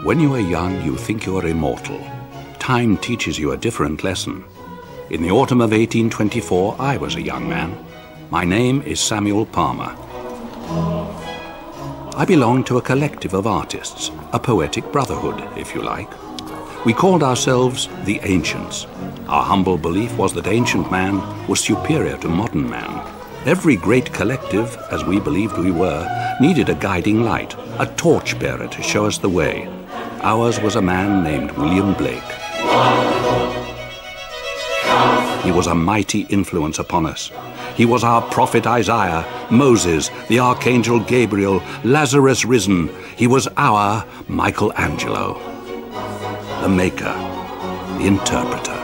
When you are young, you think you are immortal. Time teaches you a different lesson. In the autumn of 1824, I was a young man. My name is Samuel Palmer. I belonged to a collective of artists, a poetic brotherhood, if you like. We called ourselves the Ancients. Our humble belief was that ancient man was superior to modern man. Every great collective, as we believed we were, needed a guiding light, a torch-bearer to show us the way. Ours was a man named William Blake. He was a mighty influence upon us. He was our prophet Isaiah, Moses, the archangel Gabriel, Lazarus risen. He was our Michelangelo, the maker, the interpreter.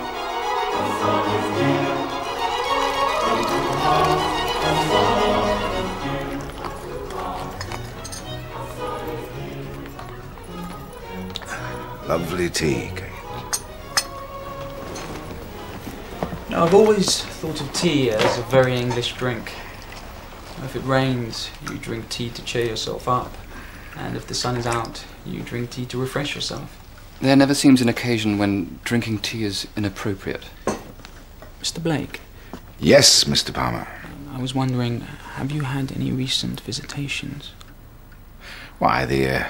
Lovely tea, Kate. Now, I've always thought of tea as a very English drink. If it rains, you drink tea to cheer yourself up. And if the sun is out, you drink tea to refresh yourself. There never seems an occasion when drinking tea is inappropriate. Mr. Blake? Yes, Mr. Palmer. I was wondering, have you had any recent visitations? Why, the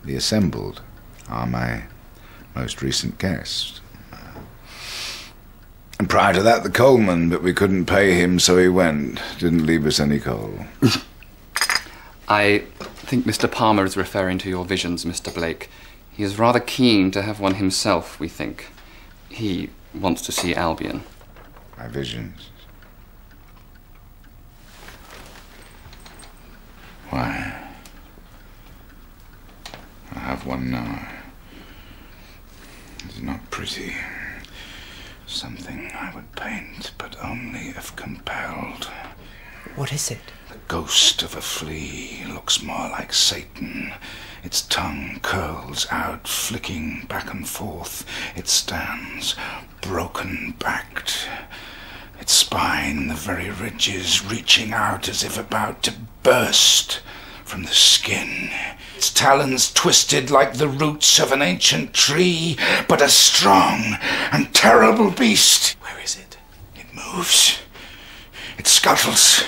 assembled are my most recent guest. And prior to that, the coalman, but we couldn't pay him, so he went. Didn't leave us any coal. I think Mr. Palmer is referring to your visions, Mr. Blake. He is rather keen to have one himself, we think. He wants to see Albion. My visions? Why? I have one now. It's not pretty. Something I would paint, but only if compelled. What is it? The ghost of a flea looks more like Satan. Its tongue curls out, flicking back and forth. It stands, broken-backed. Its spine, the very ridges, reaching out as if about to burst from the skin. Its talons twisted like the roots of an ancient tree, but a strong and terrible beast. Where is it? It moves. It scuttles.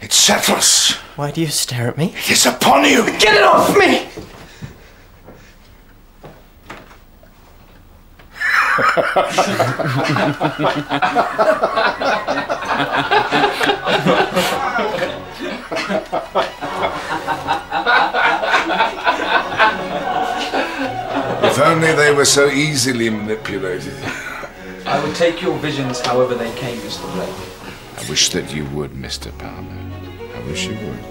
It settles. Why do you stare at me? It is upon you. Get it off me! If only they were so easily manipulated. I would take your visions however they came, Mr. Blake. I wish that you would, Mr. Palmer. I wish you would.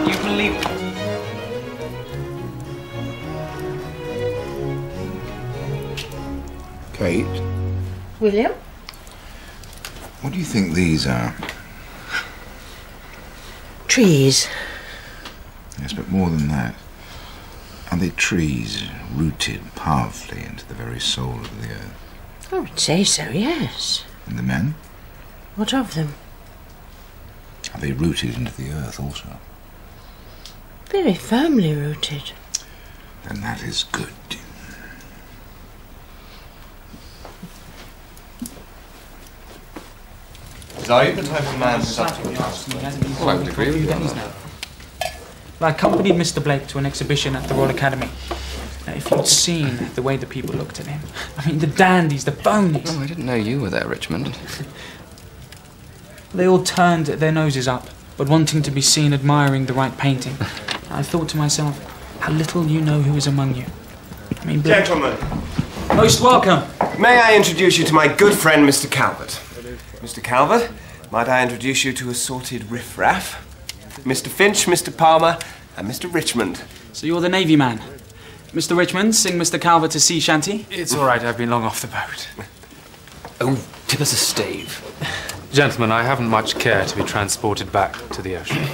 You believe... Kate, William? what do you think these are? Trees. Yes, but more than that. Are they trees rooted powerfully into the very soul of the earth? I would say so, yes. And the men? What of them? Are they rooted into the earth also? Very firmly rooted. Then that is good. Are you the type of man who's up to Oh, I would agree with you on that. I accompanied Mr. Blake to an exhibition at the Royal Academy. Now, if you'd seen the way the people looked at him, I mean, the dandies, the phonies. Oh, I didn't know you were there, Richmond. They all turned their noses up, but wanting to be seen admiring the right painting. I thought to myself, how little you know who is among you. I mean, Blake... Gentlemen, Most welcome. may I introduce you to my good friend, Mr. Calvert? Mr. Calvert, might I introduce you to assorted riffraff? Mr. Finch, Mr. Palmer, and Mr. Richmond. So you're the Navy man. Mr. Richmond, sing Mr. Calvert a sea shanty. It's all right, I've been long off the boat. Oh, tip us a stave. Gentlemen, I haven't much care to be transported back to the ocean.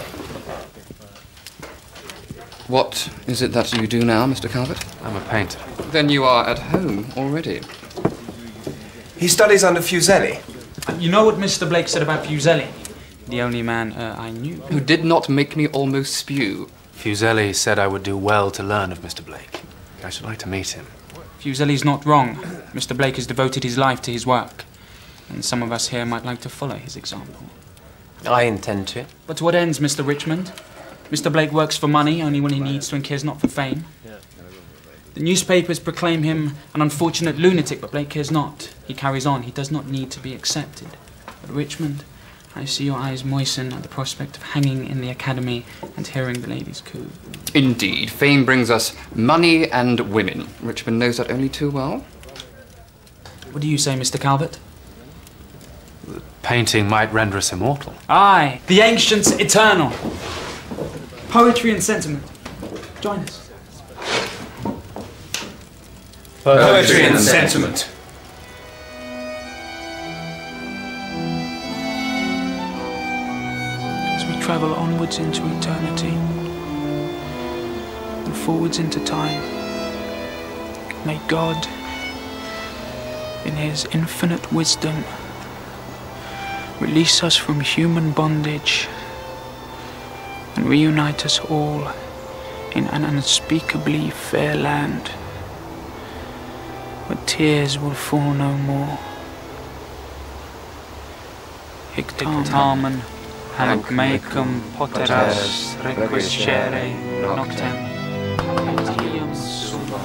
What is it that you do now, Mr. Calvert? I'm a painter. Then you are at home already. He studies under Fuseli. You know what Mr. Blake said about Fuseli? The only man I knew. Who did not make me almost spew. Fuseli said I would do well to learn of Mr. Blake. I should like to meet him. Fuseli's not wrong. Mr. Blake has devoted his life to his work. And some of us here might like to follow his example. I intend to. But to what ends, Mr. Richmond? Mr. Blake works for money only when he needs to and cares not for fame. The newspapers proclaim him an unfortunate lunatic, but Blake cares not. He carries on. He does not need to be accepted. But Richmond, I see your eyes moisten at the prospect of hanging in the academy and hearing the ladies coo. Indeed, fame brings us money and women. Richmond knows that only too well. What do you say, Mr. Calvert? Painting might render us immortal. Aye, the ancients eternal. Poetry and sentiment. Join us. Poetry and sentiment. As we travel onwards into eternity and forwards into time, may God, in His infinite wisdom, release us from human bondage and reunite us all in an unspeakably fair land, where tears will fall no more. Hic tamen hanc mecum poteras requiscere noctem etiam suba.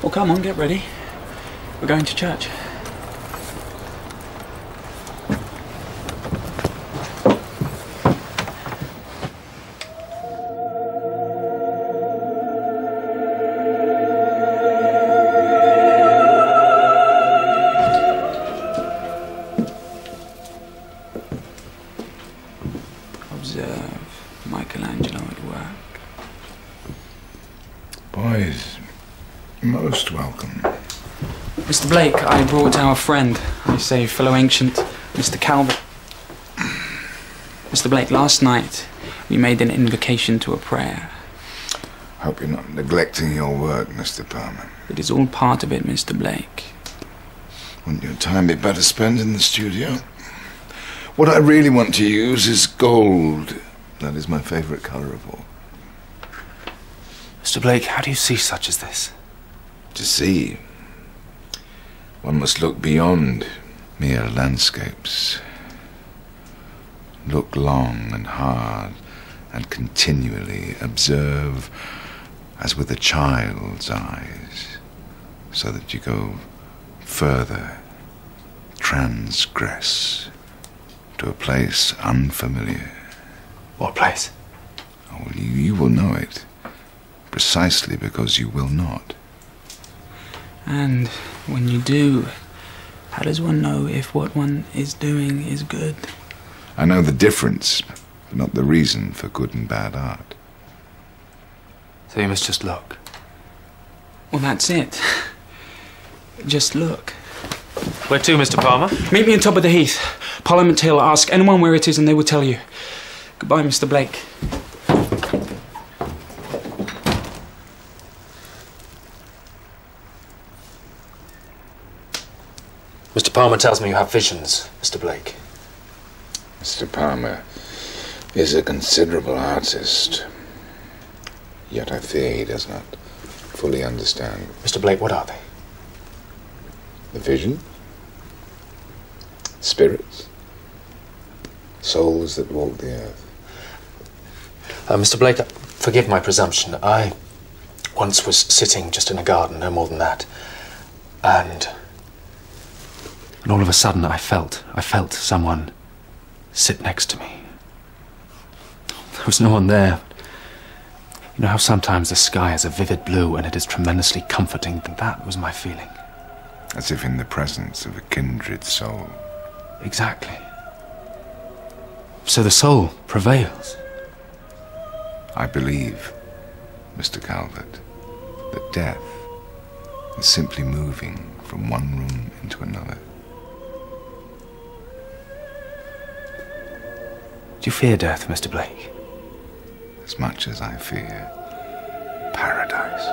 Well, come on, get ready. We're going to church. Observe Michelangelo at work. Boys, most welcome. Mr. Blake, I brought our friend, I say fellow ancient, Mr. Calvert. Mr. Blake, last night we made an invocation to a prayer. Hope you're not neglecting your work, Mr. Palmer. It is all part of it, Mr. Blake. Wouldn't your time be better spent in the studio? What I really want to use is gold. That is my favourite colour of all. Mr. Blake, how do you see such as this? To see, one must look beyond mere landscapes. Look long and hard and continually observe as with a child's eyes, so that you go further, transgress to a place unfamiliar. What place? Oh, well, you will know it, precisely because you will not. And when you do, how does one know if what one is doing is good? I know the difference, but not the reason for good and bad art. So you must just look. Well, that's it. Just look. Where to, Mr. Palmer? Meet me on top of the heath, Parliament Hill. Ask anyone where it is and they will tell you. Goodbye, Mr. Blake. Mr. Palmer tells me you have visions, Mr. Blake. Mr. Palmer is a considerable artist, yet I fear he does not fully understand. Mr. Blake, what are they? The vision? Spirits? Souls that walk the earth. Mr. Blake, forgive my presumption. I once was sitting just in a garden, no more than that. And all of a sudden I felt someone sit next to me. There was no one there. You know how sometimes the sky is a vivid blue and it is tremendously comforting? That was my feeling. As if in the presence of a kindred soul. Exactly. So the soul prevails. I believe, Mr. Calvert, that death is simply moving from one room into another. Do you fear death, Mr. Blake? As much as I fear paradise.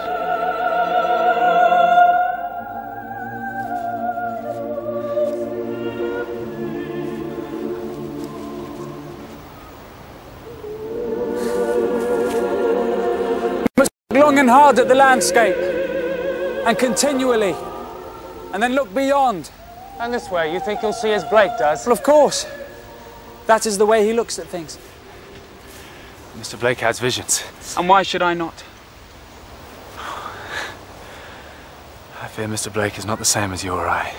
Long and hard at the landscape, and continually, and then look beyond. And this way, you think you'll see as Blake does? Well, of course. That is the way he looks at things. Mr. Blake has visions. And why should I not? I fear Mr. Blake is not the same as you or I.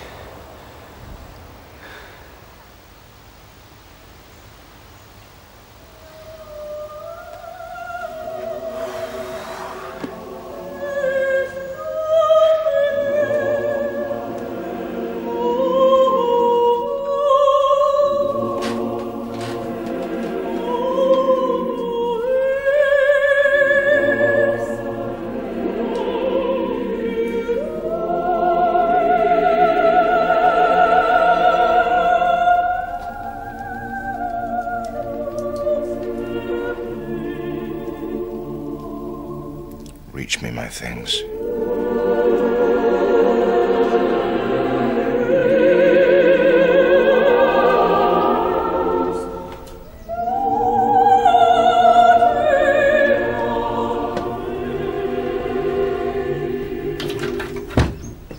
Reach me my things.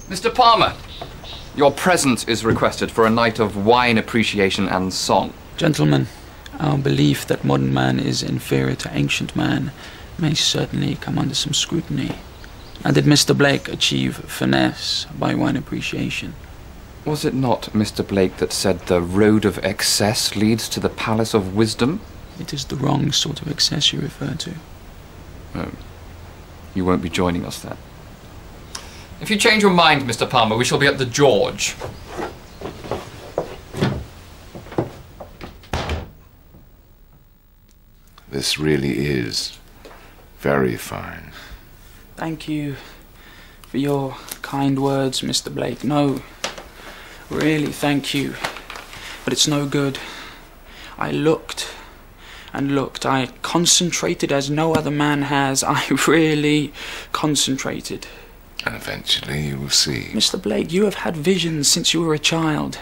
Mr. Palmer, your presence is requested for a night of wine appreciation and song. Gentlemen, our belief that modern man is inferior to ancient man may certainly come under some scrutiny. And did Mr. Blake achieve finesse by wine appreciation? Was it not Mr. Blake that said the road of excess leads to the palace of wisdom? It is the wrong sort of excess you refer to. Oh. You won't be joining us then. If you change your mind, Mr. Palmer, we shall be at the George. This really is very fine. Thank you for your kind words, Mr. Blake. No, really, thank you. But it's no good. I looked and looked. I concentrated as no other man has. I really concentrated. And eventually you will see. Mr. Blake, you have had visions since you were a child.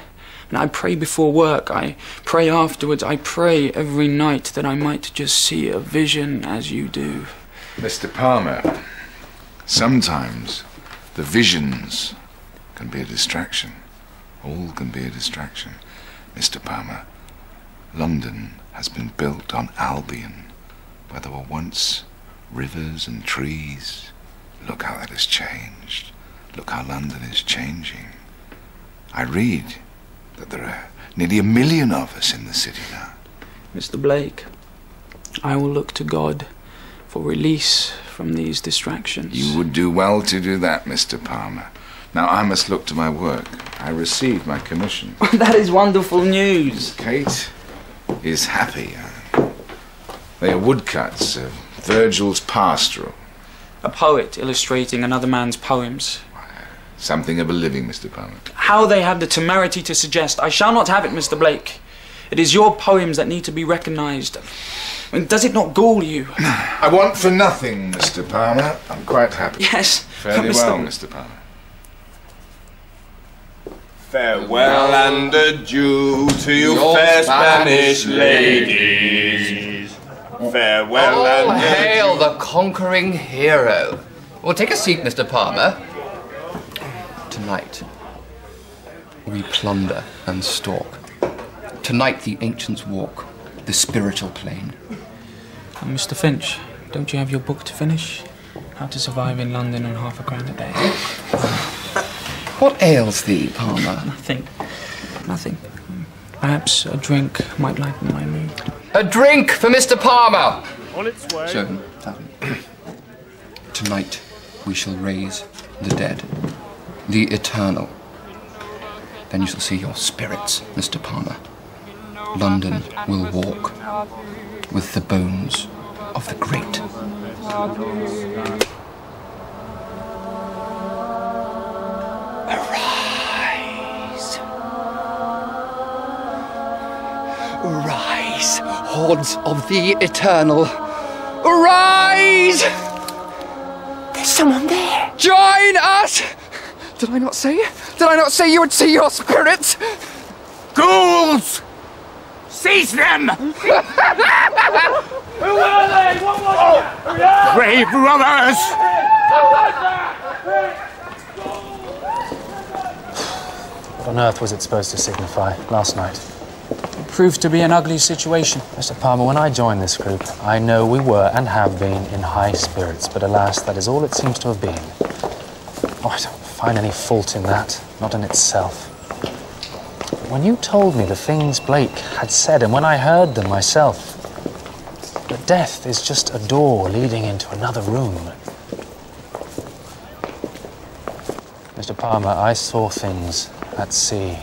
And I pray before work, I pray afterwards, I pray every night that I might just see a vision as you do. Mr. Palmer, sometimes the visions can be a distraction. All can be a distraction. Mr. Palmer, London has been built on Albion, where there were once rivers and trees. Look how that has changed. Look how London is changing. I read that there are nearly 1 million of us in the city now. Mr. Blake, I will look to God for release from these distractions. You would do well to do that, Mr. Palmer. Now I must look to my work. I received my commission. That is wonderful news. Kate is happy. They are woodcuts of Virgil's Pastoral. A poet illustrating another man's poems. Something of a living, Mr. Palmer. How they have the temerity to suggest. I shall not have it, Mr. Blake. It is your poems that need to be recognised. I mean, does it not gall you? I want for nothing, Mr. Palmer. I'm quite happy. Yes. Fairly well, Mr. Palmer. Farewell and adieu to you fair Spanish ladies. Farewell and adieu. Hail the conquering hero. Well, take a seat, Mr. Palmer. Tonight, we plunder and stalk. Tonight, the ancients walk the spiritual plane. Mr. Finch, don't you have your book to finish? How to survive in London on £0.50 a day. What ails thee, Palmer? Nothing. Nothing. Perhaps a drink might lighten my mood. A drink for Mr. Palmer! On its way. Show him. Tonight, we shall raise the dead. The eternal. Then you shall see your spirits, Mr. Palmer. London will walk with the bones of the great. Arise! Rise! hordes of the eternal, arise! There's someone there. Join us! Did I not say? Did I not say you would see your spirits? Ghouls! Seize them! Who were they? What was it? Grave robbers! What on earth was it supposed to signify last night? It proved to be an ugly situation. Mr. Palmer, when I joined this group, I know we were and have been in high spirits, but alas, that is all it seems to have been. Oh, I don't find any fault in that, not in itself. But when you told me the things Blake had said, and when I heard them myself, that death is just a door leading into another room. Mr. Palmer, I saw things at sea.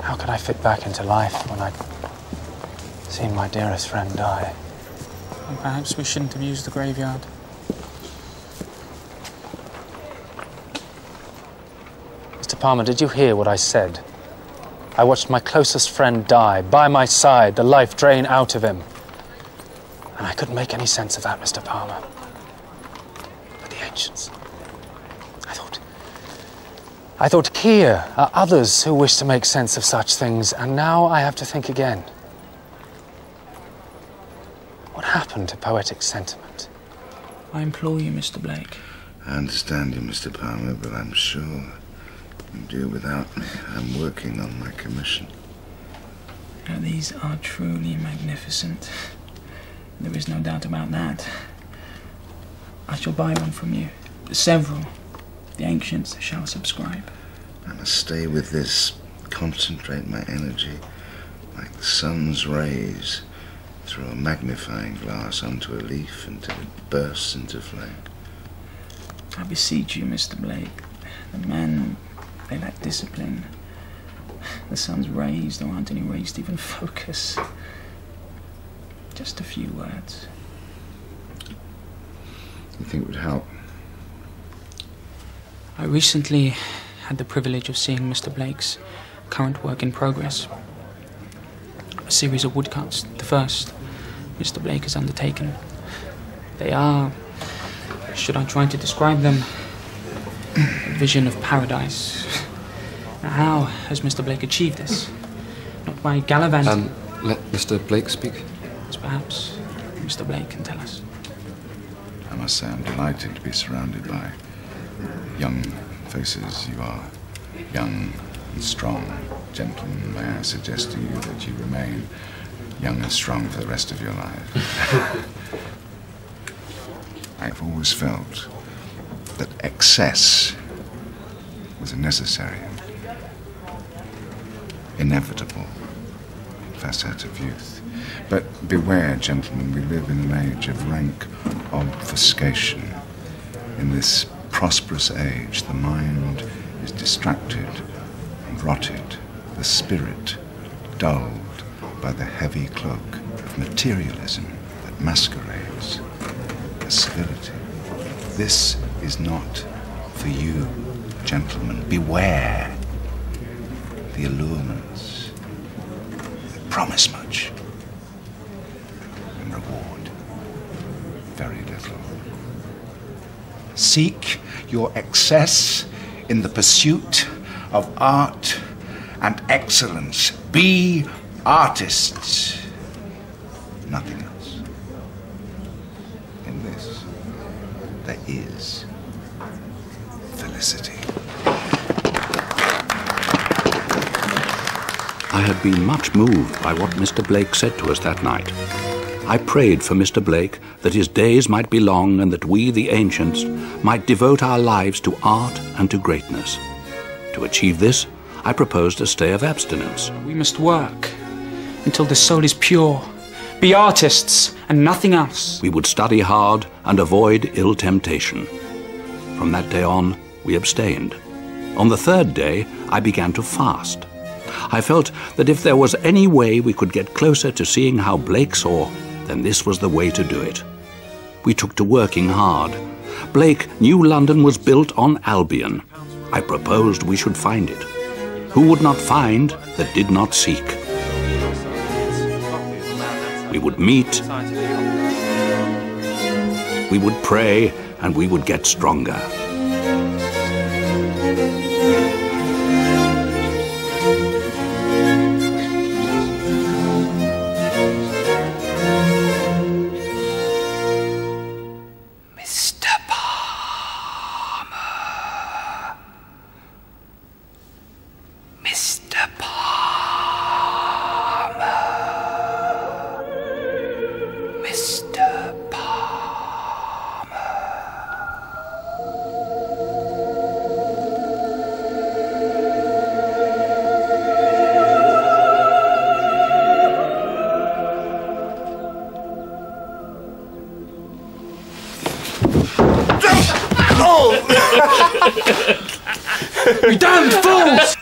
How could I fit back into life when I'd seen my dearest friend die? And perhaps we shouldn't have used the graveyard. Mr. Palmer, did you hear what I said? I watched my closest friend die, by my side, the life drain out of him. And I couldn't make any sense of that, Mr. Palmer. But the ancients... I thought here are others who wish to make sense of such things, and now I have to think again. What happened to poetic sentiment? I implore you, Mr. Blake. I understand you, Mr. Palmer, but I'm sure you do without me. I'm working on my commission. Now, these are truly magnificent. There is no doubt about that. I shall buy one from you. Several. The ancients shall subscribe. I must stay with this, concentrate my energy like the sun's rays through a magnifying glass onto a leaf until it bursts into flame. I beseech you, Mr. Blake. The men, they lack discipline. The sun's rays, there aren't any rays to even focus. Just a few words. You think it would help? I recently had the privilege of seeing Mr. Blake's current work in progress. A series of woodcuts, the first Mr. Blake has undertaken. They are, should I try to describe them, a vision of paradise. Now, how has Mr. Blake achieved this? Not by gallivanting. Let Mr. Blake speak. As perhaps Mr. Blake can tell us. I must say I'm delighted to be surrounded by young faces. You are young and strong. Gentlemen, may I suggest to you that you remain young and strong for the rest of your life. I've always felt that excess was a necessary, inevitable facet of youth. But beware, gentlemen, we live in an age of rank obfuscation. In this prosperous age, the mind is distracted and rotted, the spirit dulled by the heavy cloak of materialism that masquerades as civility. This is not for you, gentlemen. Beware the allurements that promise much and reward very little. Seek your excess in the pursuit of art and excellence. Be artists, nothing else. In this, there is felicity. I had been much moved by what Mr. Blake said to us that night. I prayed for Mr. Blake that his days might be long and that we, the ancients, might devote our lives to art and to greatness. To achieve this, I proposed a stay of abstinence. We must work until the soul is pure. Be artists and nothing else. We would study hard and avoid ill temptation. From that day on, we abstained. On the third day, I began to fast. I felt that if there was any way we could get closer to seeing how Blake saw, then this was the way to do it. We took to working hard. Blake knew London was built on Albion. I proposed we should find it. Who would not find that did not seek? We would meet, we would pray, and we would get stronger. You damned fools!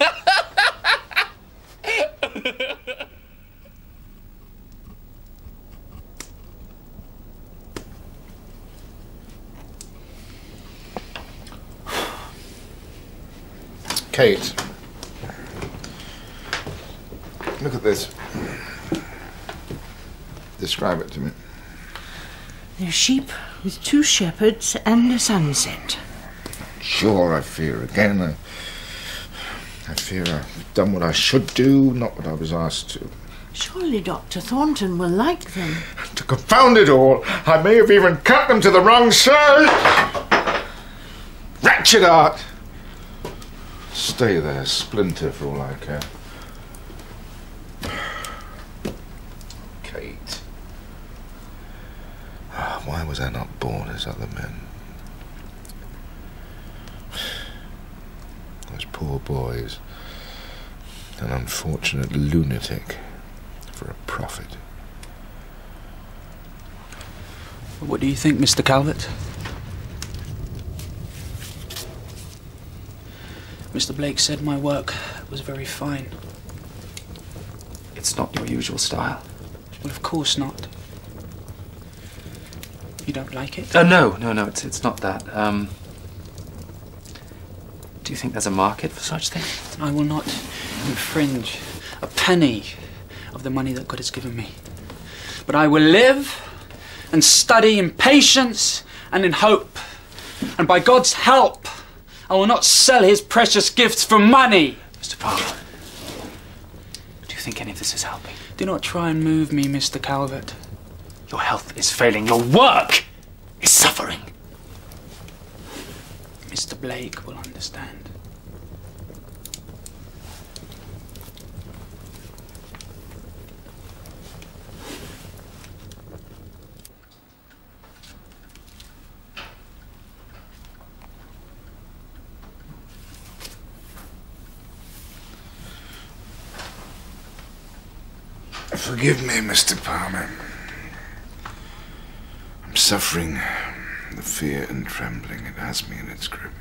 Kate, look at this. Describe it to me. They're sheep with 2 shepherds and a sunset. Sure, I fear again. I fear I've done what I should do, not what I was asked to. Surely Dr. Thornton will like them. To confound it all, I may have even cut them to the wrong side. Wretched art! Stay there, splinter for all I care. Kate. Why was I not born as other men? Those poor boys. An unfortunate lunatic for a prophet. What do you think, Mr. Calvert? Mr. Blake said my work was very fine. It's not your usual style. Well, of course not. You don't like it? No, it's not that. Do you think there's a market for such things? I will not infringe a penny of the money that God has given me. But I will live and study in patience and in hope. And by God's help, I will not sell his precious gifts for money. Mr. Palmer, do you think any of this is helping? Do not try and move me, Mr. Calvert. Your health is failing. Your work is suffering. Mr. Blake will understand. Forgive me, Mr. Palmer. I'm suffering the fear and trembling. It has me in its grip.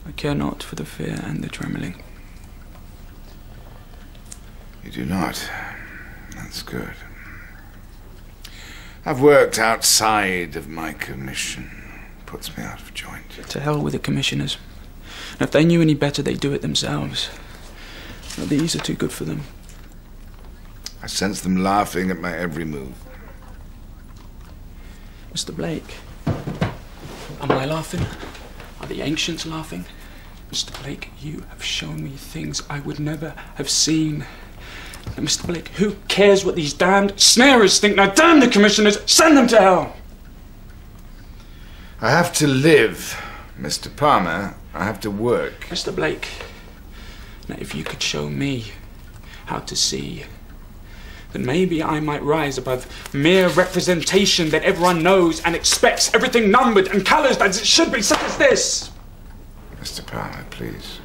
I care not for the fear and the trembling. You do not? That's good. I've worked outside of my commission. Puts me out of joint. To hell with the commissioners. And if they knew any better, they'd do it themselves. But these are too good for them. I sense them laughing at my every move. Mr. Blake, am I laughing? Are the ancients laughing? Mr. Blake, you have shown me things I would never have seen. And Mr. Blake, who cares what these damned snarers think? Now damn the commissioners, send them to hell! I have to live, Mr. Palmer. I have to work. Mr. Blake, now if you could show me how to see, then maybe I might rise above mere representation that everyone knows and expects, everything numbered and coloured as it should be, such as this. Mr. Palmer, please.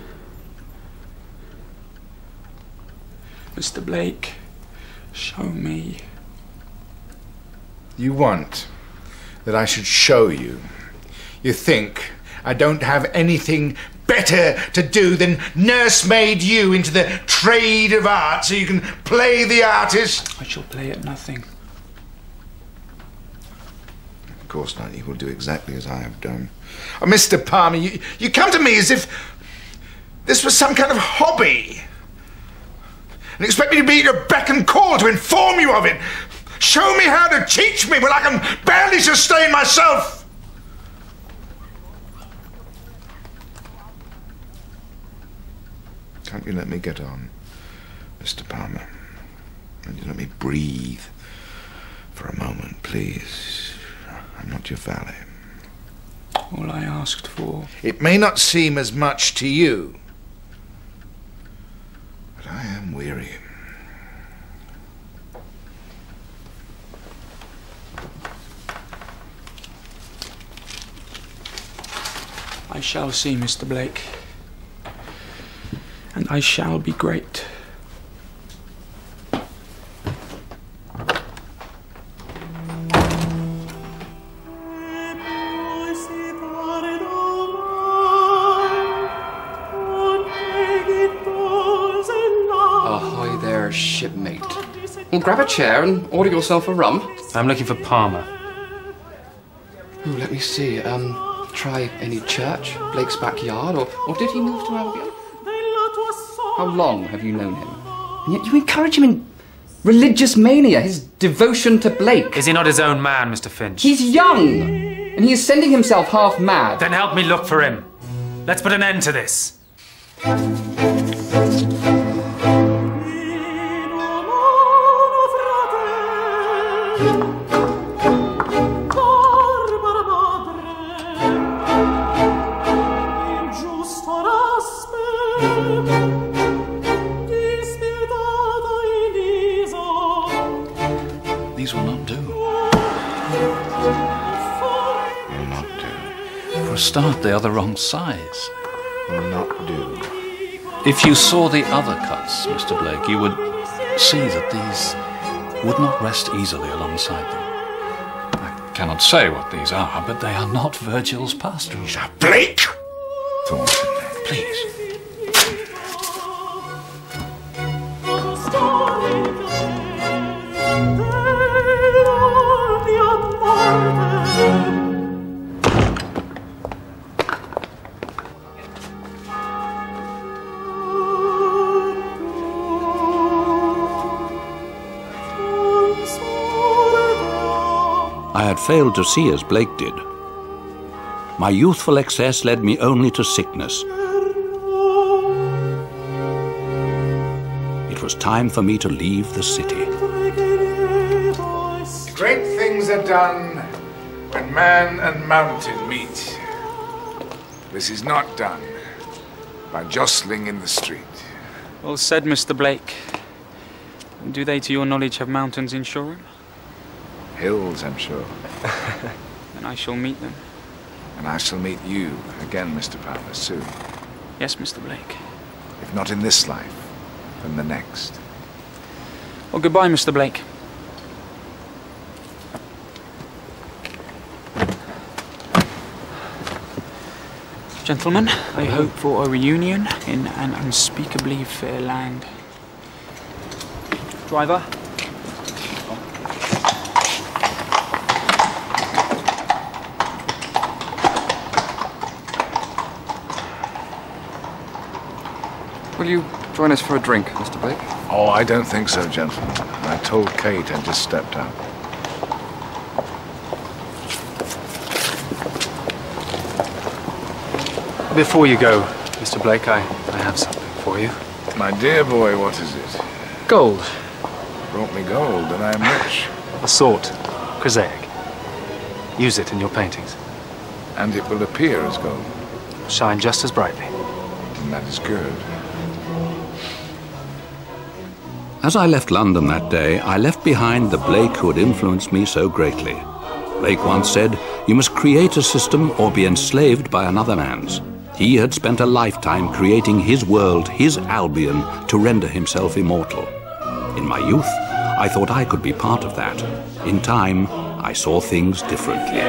Mr. Blake, show me. You want that I should show you? You think I don't have anything better to do than nursemaid you into the trade of art so you can play the artist? I shall play at nothing. Of course not. You will do exactly as I have done. Oh, Mr. Palmer, you come to me as if this was some kind of hobby. And you expect me to be at your beck and call to inform you of it. Show me how to teach me when I can barely sustain myself. Can't you let me get on, Mr. Palmer? Can't you let me breathe for a moment, please? I'm not your valet. All I asked for. It may not seem as much to you, but I am weary. I shall see Mr. Blake, and I shall be great. Ahoy there, shipmate. Well, grab a chair and order yourself a rum. I'm looking for Palmer. Oh, let me see. Try any church, Blake's backyard, or did he move to Albion? How long have you known him? And yet you encourage him in religious mania, his devotion to Blake. Is he not his own man, Mr. Finch? He's young, and he is sending himself half mad. Then help me look for him. Let's put an end to this. These will not do. Will not do. For a start, they are the wrong size. Will not do. If you saw the other cuts, Mr. Blake, you would see that these would not rest easily alongside them. I cannot say what these are, but they are not Virgil's pastorals. Blake! Thornton, please. I had failed to see as Blake did. My youthful excess led me only to sickness. It was time for me to leave the city. great things are done when man and mountain meet. This is not done by jostling in the street. Well said, Mr. Blake. Do they, to your knowledge, have mountains in Shoreham? Hills, I'm sure. Then I shall meet them. And I shall meet you again, Mr. Palmer, soon. Yes, Mr. Blake. If not in this life, then the next. Well, goodbye, Mr. Blake. Gentlemen, I hope for a reunion in an unspeakably fair land. Driver. Will you join us for a drink, Mr. Blake? Oh, I don't think so, gentlemen. I told Kate I just stepped out. Before you go, Mr. Blake, I have something for you. My dear boy, what is it? Gold. Brought me gold, and I am rich. A sort. Chrysaic. Use it in your paintings. And it will appear as gold. Shine just as brightly. And that is good. As I left London that day, I left behind the Blake who had influenced me so greatly. Blake once said, "You must create a system or be enslaved by another man's." He had spent a lifetime creating his world, his Albion, to render himself immortal. In my youth, I thought I could be part of that. In time, I saw things differently.